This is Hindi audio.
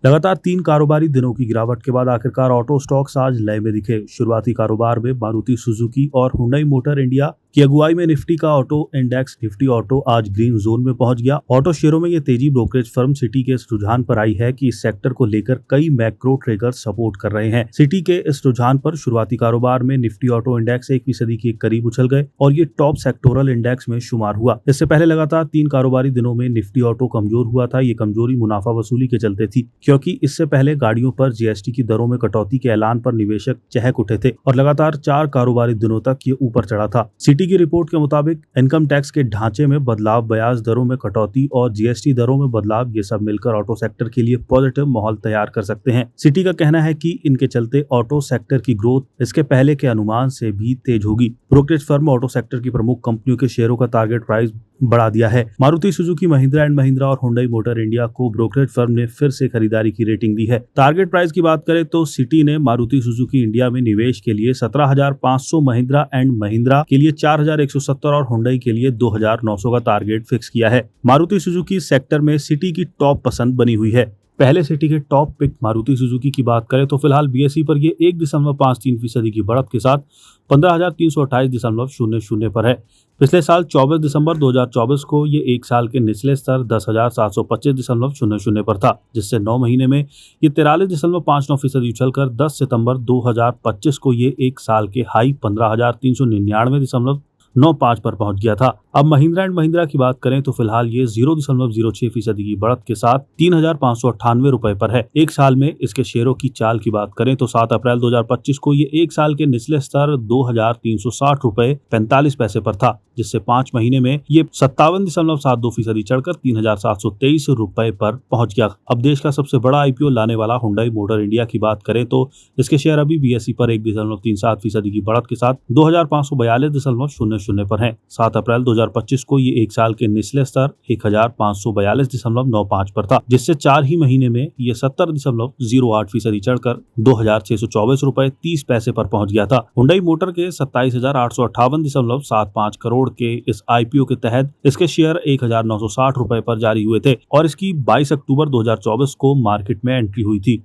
लगातार 3 कारोबारी दिनों की गिरावट के बाद आखिरकार ऑटो स्टॉक्स आज लय में दिखे। शुरुआती कारोबार में मारुति सुजुकी और हुंडई मोटर इंडिया की अगुवाई में निफ्टी का ऑटो इंडेक्स निफ्टी ऑटो आज ग्रीन जोन में पहुंच गया। ऑटो शेयरों में ये तेजी ब्रोकरेज फर्म सिटी के इस रुझान पर आई है कि इस सेक्टर को लेकर कई मैक्रो ट्रिगर सपोर्ट कर रहे हैं। सिटी के इस रुझान पर शुरुआती कारोबार में निफ्टी ऑटो इंडेक्स 1% के करीब उछल गए और ये टॉप सेक्टोरल इंडेक्स में शुमार हुआ। इससे पहले लगातार 3 कारोबारी दिनों में निफ्टी ऑटो कमजोर हुआ था। ये कमजोरी मुनाफा वसूली के चलते थी, क्योंकि इससे पहले गाड़ियों पर जीएसटी की दरों में कटौती के ऐलान पर निवेशक चहक उठे थे और लगातार 4 कारोबारी दिनों तक ये ऊपर चढ़ा था। सिटी की रिपोर्ट के मुताबिक इनकम टैक्स के ढांचे में बदलाव, ब्याज दरों में कटौती और जीएसटी दरों में बदलाव, ये सब मिलकर ऑटो सेक्टर के लिए पॉजिटिव माहौल तैयार कर सकते हैं। सिटी का कहना है कि इनके चलते ऑटो सेक्टर की ग्रोथ इसके पहले के अनुमान से भी तेज होगी। ब्रोकरेज फर्म ऑटो सेक्टर की प्रमुख कंपनियों के शेयरों का टारगेट प्राइस बढ़ा दिया है। मारुति सुजुकी, महिंद्रा एंड महिंद्रा और हुंडई मोटर इंडिया को ब्रोकरेज फर्म ने फिर से खरीदारी की रेटिंग दी है। टारगेट प्राइस की बात करें तो सिटी ने मारुति सुजुकी इंडिया में निवेश के लिए 17,500, महिंद्रा एंड महिंद्रा के लिए 4,170 और हुंडई के लिए 2,900 का टारगेट फिक्स किया है। मारुति सुजुकी सेक्टर में सिटी की टॉप पसंद बनी हुई है। पहले सिटी के टॉप पिक मारुति सुजुकी की बात करें तो फिलहाल बीएसई पर ये 1.53% की बढ़त के साथ 15,328.00 पर है। पिछले साल 24 दिसंबर 2024 को ये एक साल के निचले स्तर 10,725.00 पर था, जिससे 9 महीने में ये 43.59% उछलकर 10 सितंबर 2025 को ये एक साल के हाई 15,399.95 पर पहुंच गया था। अब महिंद्रा एंड महिंद्रा की बात करें तो फिलहाल ये 0.06% की बढ़त के साथ 3,598 रुपए पर है। एक साल में इसके शेयरों की चाल की बात करें तो 7 अप्रैल 2025 को ये एक साल के निचले स्तर 2,360 रुपए 45 पैसे पर था, जिससे 5 महीने में ये 57.72% चढ़कर 3,723 रुपए पर पहुंच गया। अब देश का सबसे बड़ा आईपीओ लाने वाला हुंडई मोटर इंडिया की बात करें तो इसके शेयर अभी बीएसई पर 1.37% की बढ़त के साथ 2,542.00 पर है। 7 अप्रैल 2025 को ये एक साल के निचले स्तर 1,542.95 पर था, जिससे 4 ही महीने में ये 70.08% चढ़कर 2,624 रुपए 30 पैसे पर पहुंच गया था। हुंडई मोटर के 27,858.75 करोड़ के इस आईपीओ के तहत इसके शेयर 1,960 रुपए पर जारी हुए थे और इसकी 22 अक्टूबर 2024 को मार्केट में एंट्री हुई थी।